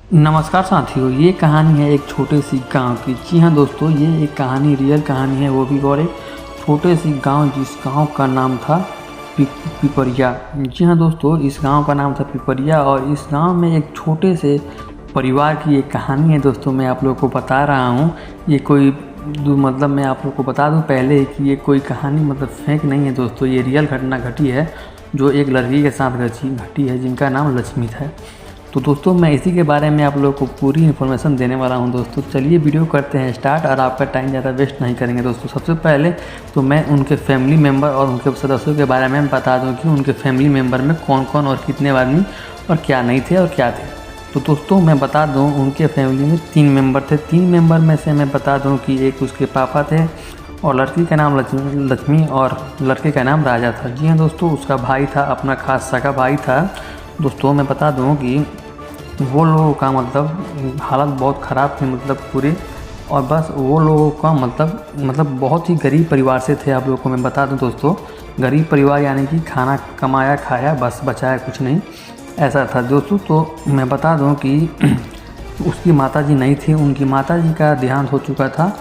नमस्कार साथियों, ये कहानी है एक छोटे सी गांव की। जी हाँ दोस्तों, ये एक कहानी रियल कहानी है, वो भी और एक छोटे सी गांव जिस गांव का नाम था पिपरिया। जी हाँ दोस्तों, इस गांव का नाम था पिपरिया और इस गांव में एक छोटे से परिवार की एक कहानी है दोस्तों। मैं आप लोगों को बता रहा हूँ, ये कोई मैं आप लोगों को बता दूँ पहले कि ये कोई कहानी फेक नहीं है दोस्तों। ये रियल घटना घटी है जो एक लड़की के साथ घटी है जिनका नाम लक्ष्मी था। तो दोस्तों, मैं इसी के बारे में आप लोगों को पूरी इन्फॉर्मेशन देने वाला हूं दोस्तों। चलिए वीडियो करते हैं स्टार्ट और आपका टाइम ज़्यादा वेस्ट नहीं करेंगे दोस्तों। सबसे पहले तो मैं उनके फैमिली मेम्बर और उनके सदस्यों के बारे में बता दूं कि उनके फैमिली मेम्बर में कौन कौन और कितने आदमी और क्या नहीं थे और क्या थे। तो दोस्तों, मैं बता दूँ उनके फैमिली में 3 मेम्बर थे। 3 मेम्बर में से मैं बता दूँ कि एक उसके पापा थे और लड़की का नाम लक्ष्मी और लड़के का नाम राजा था। जी हाँ दोस्तों, उसका भाई था, अपना खास सगा भाई था। दोस्तों, मैं बता दूं कि वो लोगों का हालत बहुत ख़राब थी पूरी, और बस वो लोगों का बहुत ही गरीब परिवार से थे। आप लोगों को मैं बता दूं दोस्तों, गरीब परिवार यानी कि खाना कमाया खाया बस बचाया कुछ नहीं, ऐसा था दोस्तों। तो मैं बता दूं कि उसकी माताजी नहीं थी, उनकी माताजी का देहांत हो चुका था।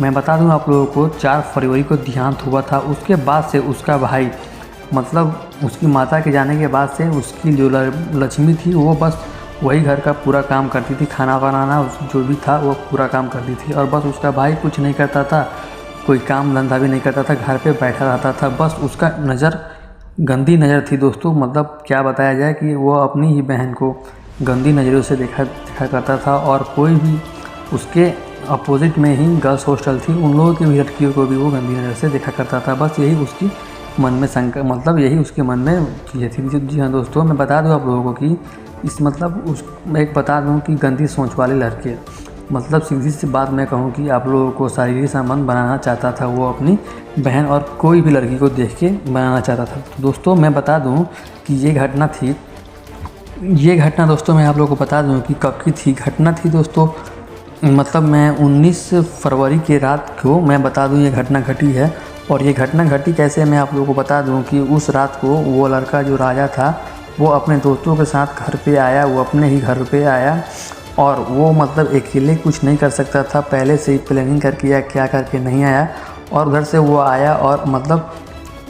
मैं बता दूं आप लोगों को 4 फरवरी को देहांत हुआ था। उसके बाद से उसका भाई उसकी माता के जाने के बाद से उसकी जो लक्ष्मी थी वो बस वही घर का पूरा काम करती थी, खाना बनाना जो भी था वो पूरा काम करती थी। और बस उसका भाई कुछ नहीं करता था, कोई काम धंधा भी नहीं करता था, घर पे बैठा रहता था। बस उसका नज़र गंदी नज़र थी दोस्तों। क्या बताया जाए कि वो अपनी ही बहन को गंदी नज़रों से देखा करता था। और कोई भी उसके अपोजिट में ही गर्ल्स हॉस्टल थी, उन लोगों की भी लड़कियों को भी वो गंदी नज़र से देखा करता था। बस यही उसकी मन में शंका यही उसके मन में चीज़ें थी। जी हाँ दोस्तों, मैं बता दूँ आप लोगों को कि मैं एक बता दूं कि गंदी सोच वाले लड़के सीधी सी बात मैं कहूं कि आप लोगों को शारीरिक संबंध बनाना चाहता था वो अपनी बहन और कोई भी लड़की को देख के बनाना चाहता था। तो दोस्तों, मैं बता दूं कि ये घटना दोस्तों मैं आप लोगों को बता दूं कि कब की थी घटना थी दोस्तों। मैं 19 फरवरी के रात को मैं बता दूं ये घटना घटी है। और ये घटना घटी कैसे, मैं आप लोगों को बता दूं कि उस रात को वो लड़का जो राजा था वो अपने दोस्तों के साथ घर पे आया, वो अपने ही घर पे आया और वो अकेले कुछ नहीं कर सकता था, पहले से ही प्लानिंग करके या क्या करके नहीं आया। और घर से वो आया और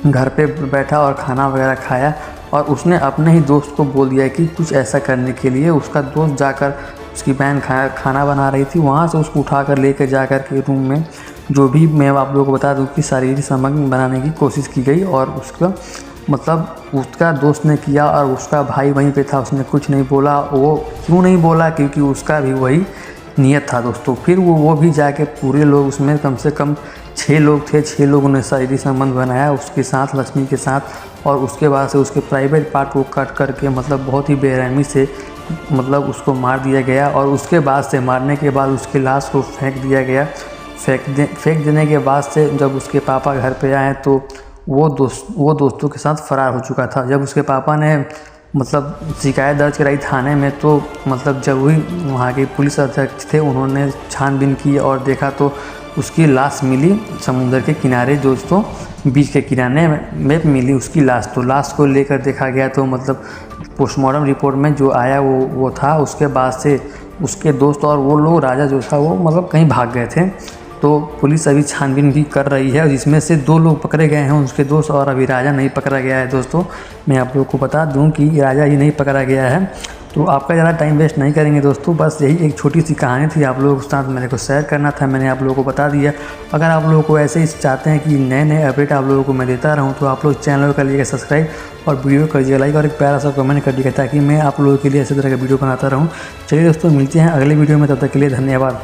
घर पे बैठा और खाना वगैरह खाया और उसने अपने ही दोस्त को बोल दिया कि कुछ ऐसा करने के लिए। उसका दोस्त जाकर उसकी बहन खाना बना रही थी, वहाँ से उसको उठा कर लेकर जाकर के रूम में जो भी मैं आप लोगों को बता दूँ कि शारीरिक संबंध बनाने की कोशिश की गई। और उसका उसका दोस्त ने किया और उसका भाई वहीं पे था, उसने कुछ नहीं बोला। वो क्यों नहीं बोला, क्योंकि उसका भी वही नियत था दोस्तों। फिर वो भी जाके पूरे लोग, उसमें कम से कम 6 लोग थे, 6 लोगों ने शारीरिक संबंध बनाया उसके साथ, लक्ष्मी के साथ। और उसके बाद से उसके प्राइवेट पार्ट को कट करके बहुत ही बेरहमी से उसको मार दिया गया। और उसके बाद से मारने के बाद उसकी लाश को फेंक दिया गया। फेंक देने के बाद से जब उसके पापा घर पे आए तो वो दोस्तों के साथ फ़रार हो चुका था। जब उसके पापा ने शिकायत दर्ज कराई थाने में तो जब वही वहाँ के पुलिस अध्यक्ष थे उन्होंने छानबीन की और देखा तो उसकी लाश मिली समुद्र के किनारे दोस्तों, बीच के किनारे में मिली उसकी लाश। तो लाश को लेकर देखा गया तो पोस्टमार्टम रिपोर्ट में जो आया वो था। उसके बाद से उसके दोस्त और वो लोग राजा जो था वो कहीं भाग गए थे। तो पुलिस अभी छानबीन भी कर रही है, जिसमें से 2 लोग पकड़े गए हैं, उसके दोस्त, और अभी राजा नहीं पकड़ा गया है दोस्तों। मैं आप लोगों को बता दूं कि राजा ही नहीं पकड़ा गया है। तो आपका ज़्यादा टाइम वेस्ट नहीं करेंगे दोस्तों, बस यही एक छोटी सी कहानी थी आप लोगों के साथ मेरे को शेयर करना था, मैंने आप लोगों को बता दिया। अगर आप लोगों को ऐसे ही चाहते हैं कि नए अपडेट आप लोगों को मैं देता रहूँ तो आप लोग चैनल कर लीजिएगा सब्सक्राइब और वीडियो कर दीजिएगा लाइक और एक प्यारा सा कमेंट कर दीजिएगा ताकि मैं आप लोगों के लिए इसी तरह का वीडियो बनाता रहूँ। चलिए दोस्तों, मिलते हैं अगले वीडियो में, तब तक के लिए धन्यवाद।